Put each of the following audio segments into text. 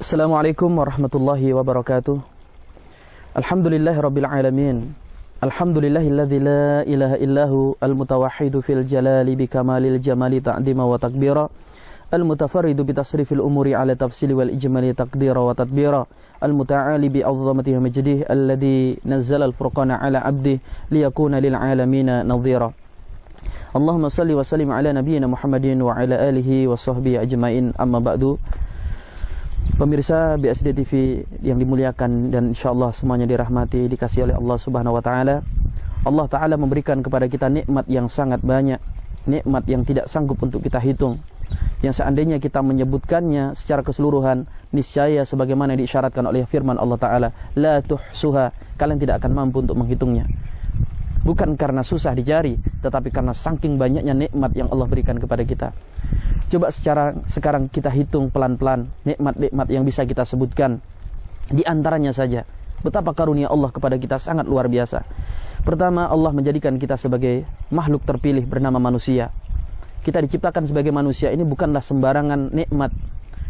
Assalamualaikum warahmatullahi wabarakatuh. Alhamdulillahi rabbil alamin. Alhamdulillahilladzi la ilaha illahu al-mutawahhidu fil jalali bikamalil jamali ta'dima wa takbira. Al-mutafarridu bitasrifil umuri ala tafsili wal ijmali taqdira wa tadbira. Al-muta'ali bi'azamatihi majdih alladzi nazzala al-furqana ala 'abdihi liyakuna lil 'alamina nadhira. Allahumma salli wa sallim ala nabiyyina Muhammadin wa ala alihi wa sahbihi ajmain, amma ba'du. Pemirsa BSD TV yang dimuliakan dan insyaallah semuanya dirahmati, dikasihi oleh Allah Subhanahu wa taala. Allah taala memberikan kepada kita nikmat yang sangat banyak, nikmat yang tidak sanggup untuk kita hitung. Yang seandainya kita menyebutkannya secara keseluruhan, niscaya sebagaimana diisyaratkan oleh firman Allah taala, la tuhsuha, kalian tidak akan mampu untuk menghitungnya. Bukan karena susah dijari, tetapi karena saking banyaknya nikmat yang Allah berikan kepada kita. Coba sekarang kita hitung pelan-pelan nikmat-nikmat yang bisa kita sebutkan. Di antaranya saja, betapa karunia Allah kepada kita sangat luar biasa. Pertama, Allah menjadikan kita sebagai makhluk terpilih bernama manusia. Kita diciptakan sebagai manusia ini bukanlah sembarangan nikmat.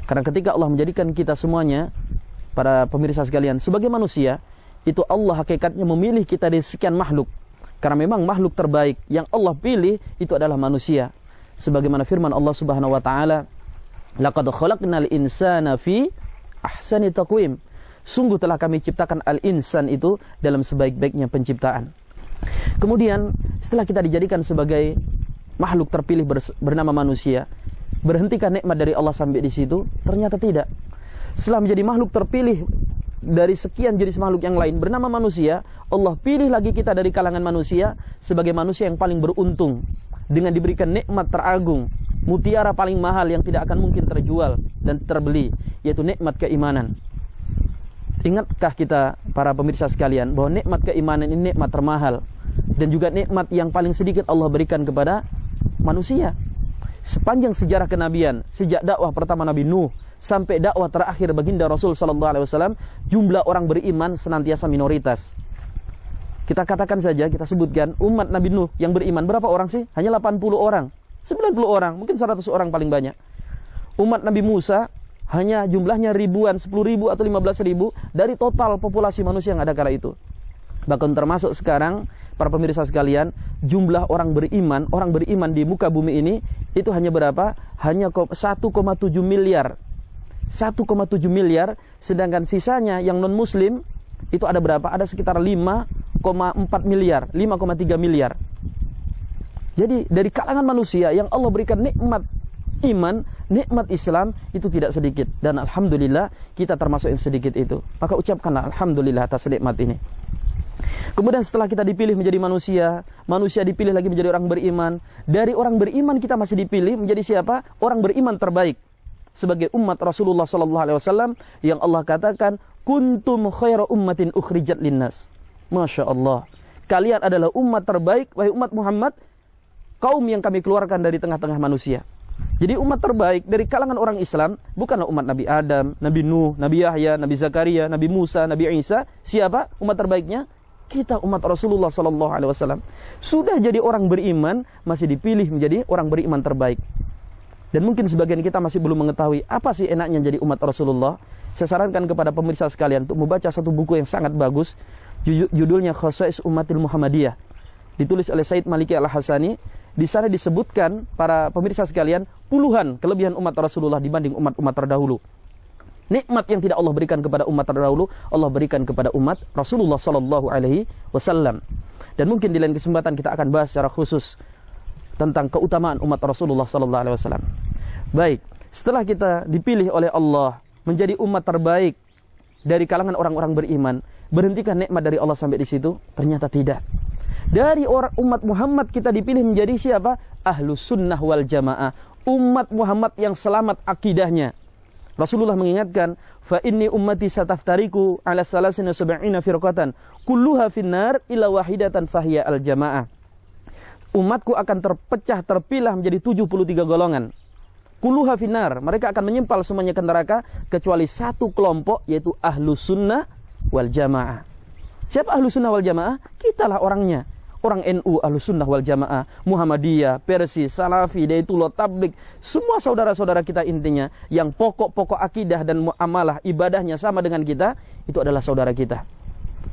Karena ketika Allah menjadikan kita semuanya, para pemirsa sekalian, sebagai manusia, itu Allah hakikatnya memilih kita dari sekian makhluk. Karena memang makhluk terbaik yang Allah pilih itu adalah manusia. Sebagaimana firman Allah Subhanahu wa taala, laqad khalaqnal insana fi ahsani taqwim. Sungguh telah kami ciptakan al-insan itu dalam sebaik-baiknya penciptaan. Kemudian setelah kita dijadikan sebagai makhluk terpilih bernama manusia, berhentikah nikmat dari Allah sampai di situ? Ternyata tidak. Setelah menjadi makhluk terpilih dari sekian jenis makhluk yang lain bernama manusia, Allah pilih lagi kita dari kalangan manusia sebagai manusia yang paling beruntung, dengan diberikan nikmat teragung, mutiara paling mahal yang tidak akan mungkin terjual dan terbeli, yaitu nikmat keimanan. Ingatkah kita para pemirsa sekalian bahwa nikmat keimanan ini nikmat termahal dan juga nikmat yang paling sedikit Allah berikan kepada manusia. Sepanjang sejarah kenabian, sejak dakwah pertama Nabi Nuh sampai dakwah terakhir baginda Rasul sallallahu alaihi wasallam, jumlah orang beriman senantiasa minoritas. Kita katakan saja, kita sebutkan umat Nabi Nuh yang beriman berapa orang sih? Hanya 80 orang, 90 orang, mungkin 100 orang paling banyak. Umat Nabi Musa hanya jumlahnya ribuan, 10.000 atau 15.000 dari total populasi manusia yang ada kala itu. Bahkan termasuk sekarang, para pemirsa sekalian, jumlah orang beriman di muka bumi ini itu hanya berapa? Hanya 1,7 miliar. 1,7 miliar, sedangkan sisanya yang non muslim itu ada berapa? Ada sekitar 5,4 miliar, 5,3 miliar. Jadi dari kalangan manusia yang Allah berikan nikmat iman, nikmat Islam itu tidak sedikit, dan alhamdulillah kita termasuk yang sedikit itu. Maka ucapkanlah alhamdulillah atas nikmat ini. Kemudian setelah kita dipilih menjadi manusia dipilih lagi menjadi orang beriman. Dari orang beriman kita masih dipilih menjadi siapa? Orang beriman terbaik sebagai umat Rasulullah sallallahu alaihi wasallam yang Allah katakan kuntum khaira ummatin ukhrijat linnas. Masya Allah, kalian adalah umat terbaik, wahai umat Muhammad, kaum yang kami keluarkan dari tengah-tengah manusia. Jadi umat terbaik dari kalangan orang Islam bukanlah umat Nabi Adam, Nabi Nuh, Nabi Yahya, Nabi Zakaria, Nabi Musa, Nabi Isa. Siapa umat terbaiknya? Kita umat Rasulullah sallallahu alaihi wasallam. Sudah jadi orang beriman, masih dipilih menjadi orang beriman terbaik. Dan mungkin sebagian kita masih belum mengetahui apa sih enaknya jadi umat Rasulullah. Saya sarankan kepada pemirsa sekalian untuk membaca satu buku yang sangat bagus, judulnya Khosais Ummatil Muhammadiyah, ditulis oleh Said Maliki Al-Hasani. Di sana disebutkan para pemirsa sekalian puluhan kelebihan umat Rasulullah dibanding umat-umat terdahulu. Nikmat yang tidak Allah berikan kepada umat terdahulu, Allah berikan kepada umat Rasulullah sallallahu alaihi wasallam. Dan mungkin di lain kesempatan kita akan bahas secara khusus tentang keutamaan umat Rasulullah sallallahu alaihi wasallam. Baik, setelah kita dipilih oleh Allah menjadi umat terbaik dari kalangan orang-orang beriman, berhentikah nikmat dari Allah sampai di situ? Ternyata tidak. Dari umat Muhammad kita dipilih menjadi siapa? Ahlus sunnah wal jamaah, umat Muhammad yang selamat akidahnya. Rasulullah mengingatkan, fa inni ummati sataftariku ala 73 firqatan kulluha finnar illa wahidatan fahiya al jamaah. Umatku akan terpilah menjadi 73 golongan. Kulluha finnar, mereka akan menyempal semuanya ke neraka kecuali satu kelompok, yaitu ahlus sunnah wal jamaah. Siapa ahlus sunnah wal jamaah? Kitalah orangnya. orang NU, Ahlussunnah wal Jamaah, Muhammadiyah, Persi, Salafi, Daitullah, Tabligh, semua saudara-saudara kita intinya yang pokok-pokok akidah dan muamalah ibadahnya sama dengan kita, itu adalah saudara kita.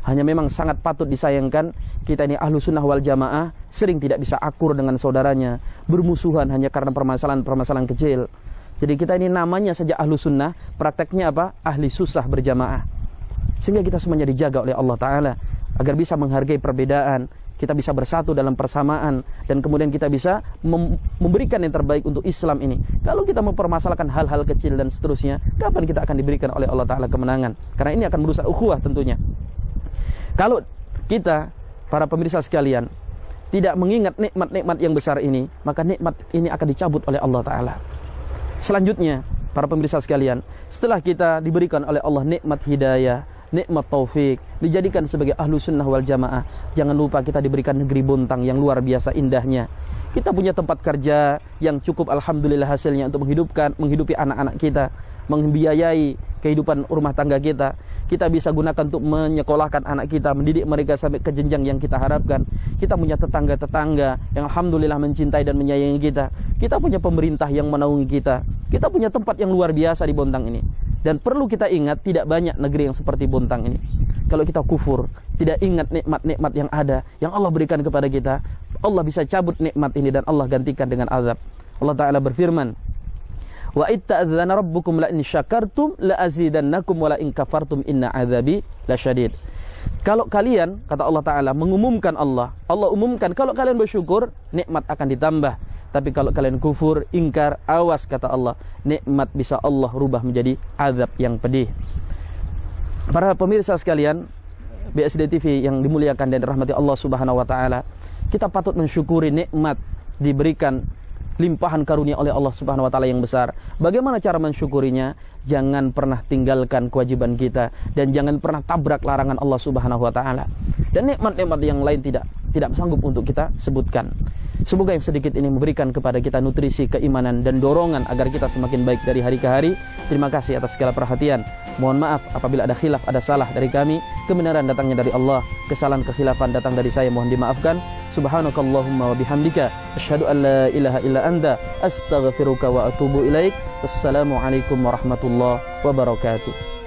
Hanya memang sangat patut disayangkan kita ini Ahlussunnah wal Jamaah sering tidak bisa akur dengan saudaranya, bermusuhan hanya karena permasalahan-permasalahan kecil. Jadi kita ini namanya saja Ahlussunnah, prakteknya apa? Ahli susah berjamaah. Sehingga kita semuanya dijaga oleh Allah Ta'ala agar bisa menghargai perbedaan, kita bisa bersatu dalam persamaan, dan kemudian kita bisa memberikan yang terbaik untuk Islam ini. Kalau kita mempermasalahkan hal-hal kecil dan seterusnya, kapan kita akan diberikan oleh Allah Ta'ala kemenangan? Karena ini akan merusak ukhuwah tentunya. Kalau kita, para pemirsa sekalian, tidak mengingat nikmat-nikmat yang besar ini, maka nikmat ini akan dicabut oleh Allah Ta'ala. Selanjutnya, para pemirsa sekalian, setelah kita diberikan oleh Allah nikmat hidayah, nikmat taufik, dijadikan sebagai Ahlussunnah wal Jamaah, jangan lupa kita diberikan negeri Bontang yang luar biasa indahnya. Kita punya tempat kerja yang cukup, alhamdulillah hasilnya untuk menghidupi anak-anak kita, membiayai kehidupan rumah tangga kita. Kita bisa gunakan untuk menyekolahkan anak kita, mendidik mereka sampai ke jenjang yang kita harapkan. Kita punya tetangga-tetangga yang alhamdulillah mencintai dan menyayangi kita. Kita punya pemerintah yang menaungi kita. Kita punya tempat yang luar biasa di Bontang ini. Dan perlu kita ingat, tidak banyak negeri yang seperti Bontang ini. Kalau kita kufur, tidak ingat nikmat-nikmat yang ada, yang Allah berikan kepada kita, Allah bisa cabut nikmat ini dan Allah gantikan dengan azab. Allah Ta'ala berfirman, wa itta'adzana rabbukum la in syakartum la azidannakum wa la in kafartum inna azabi lasyadid. Kalau kalian, kata Allah Ta'ala, mengumumkan Allah umumkan, kalau kalian bersyukur, nikmat akan ditambah. Tapi kalau kalian kufur, ingkar, awas, kata Allah, nikmat bisa Allah rubah menjadi azab yang pedih. Para pemirsa sekalian, BSD TV yang dimuliakan dan dirahmati Allah Subhanahu wa Ta'ala, kita patut mensyukuri nikmat diberikan limpahan karunia oleh Allah Subhanahu wa Ta'ala yang besar. Bagaimana cara mensyukurinya? Jangan pernah tinggalkan kewajiban kita dan jangan pernah tabrak larangan Allah Subhanahu wa Ta'ala. Dan nikmat-nikmat yang lain tidak sanggup untuk kita sebutkan. Semoga yang sedikit ini memberikan kepada kita nutrisi keimanan dan dorongan agar kita semakin baik dari hari ke hari. Terima kasih atas segala perhatian. Mohon maaf apabila ada khilaf, ada salah dari kami. Kebenaran datangnya dari Allah, kesalahan kekhilafan datang dari saya, mohon dimaafkan. Subhanakallahumma wa bihamdika asyhadu an la ilaha illa anta astaghfiruka wa atubu ilaik. Wassalamualaikum warahmatullahi wabarakatuh.